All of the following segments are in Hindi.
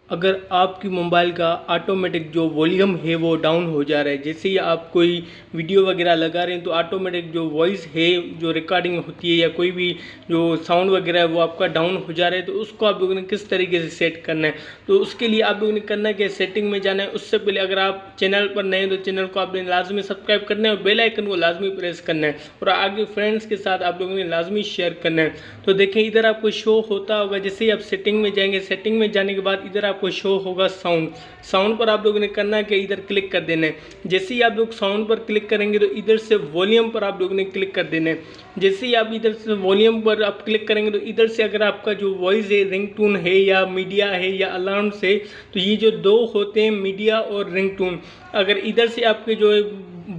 अगर आपकी मोबाइल का ऑटोमेटिक जो वॉल्यूम है वो डाउन हो जा रहा है, जैसे ही आप कोई वीडियो वगैरह लगा रहे हैं तो ऑटोमेटिक जो वॉइस है जो रिकॉर्डिंग होती है या कोई भी जो साउंड वगैरह है वो आपका डाउन हो जा रहा है, तो उसको आप लोगों ने किस तरीके से सेट करना है। तो उसके लिए आप लोगों ने करना है कि सेटिंग में जाना है। उससे पहले अगर आप चैनल पर नए हैं तो चैनल को आपने लाजमी सब्सक्राइब करना है और बेल आइकन को लाजमी प्रेस करना है और आगे फ्रेंड्स के साथ आप लोगों ने लाजमी शेयर करना है। तो देखें इधर आपको शो होता होगा, जैसे ही आप सेटिंग में जाएंगे, सेटिंग में जाने के बाद इधर आपको शो होगा साउंड पर आप लोगों ने करना है कि इधर क्लिक कर देना है। जैसे ही आप लोग साउंड पर क्लिक करेंगे तो इधर से वॉल्यूम पर आप लोगों ने क्लिक कर देना है। जैसे ही आप इधर से वॉल्यूम पर आप क्लिक करेंगे तो इधर से अगर आपका जो वॉइस है रिंगटोन है या मीडिया है या अलार्म से, तो ये जो दो होते हैं मीडिया और रिंगटोन, अगर इधर से आपके जो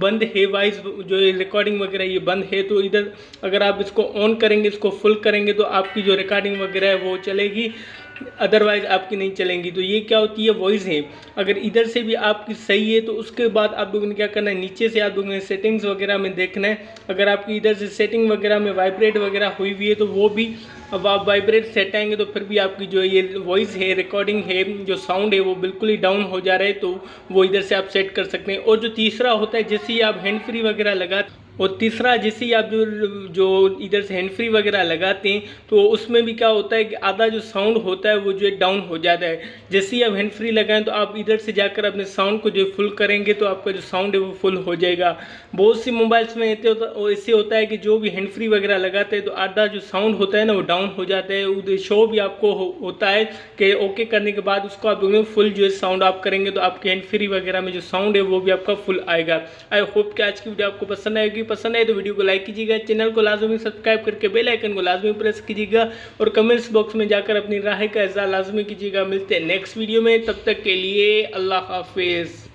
बंद है वॉइस जो रिकॉर्डिंग वगैरह ये बंद है, तो इधर अगर आप इसको ऑन करेंगे, इसको फुल करेंगे तो आपकी जो रिकॉर्डिंग वगैरह है वो चलेगी, अदरवाइज आपकी नहीं चलेंगी। तो ये क्या होती है, वॉइस है। अगर इधर से भी आपकी सही है तो उसके बाद आप लोगों ने क्या करना है, नीचे से आप लोगों ने सेटिंग्स वगैरह में देखना है। अगर आपकी इधर से सेटिंग वगैरह में वाइब्रेट वगैरह हुई हुई है तो वो भी, अब आप वाइब्रेट सेट आएंगे तो फिर भी आपकी जो ये वॉइस है रिकॉर्डिंग है जो साउंड है वो बिल्कुल ही डाउन हो जा रहा है, तो वो इधर से आप सेट कर सकते हैं। और जो तीसरा होता है, जैसे ही आप हैंड फ्री वगैरह लगा, और तीसरा जैसे ही आप जो इधर से हैंड फ्री वगैरह लगाते हैं तो उसमें भी क्या होता है कि आधा जो साउंड होता है वो जो है डाउन हो जाता है। जैसे ही आप हैंड फ्री लगाएं तो आप इधर से जाकर अपने साउंड को जो फुल करेंगे तो आपका जो साउंड है वो फुल हो जाएगा। बहुत सी मोबाइल्स में ऐसे होता है कि जो भी हैंड फ्री वगैरह लगाते हैं तो आधा जो साउंड होता है ना वो डाउन हो जाता है। उधर शो भी आपको होता है कि ओके करने के बाद उसको आप फुल जो है साउंड आप करेंगे तो आपके हैंड फ्री वगैरह में जो साउंड है वो भी आपका फुल आएगा। आई होप कि आज की वीडियो आपको पसंद आएगी। पसंद आए तो वीडियो को लाइक कीजिएगा, चैनल को लाजमी सब्सक्राइब करके बेल आइकन को लाजमी प्रेस कीजिएगा और कमेंट्स बॉक्स में जाकर अपनी राय का इज़हार लाजमी कीजिएगा। मिलते हैं नेक्स्ट वीडियो में, तब तक के लिए अल्लाह हाफिज़।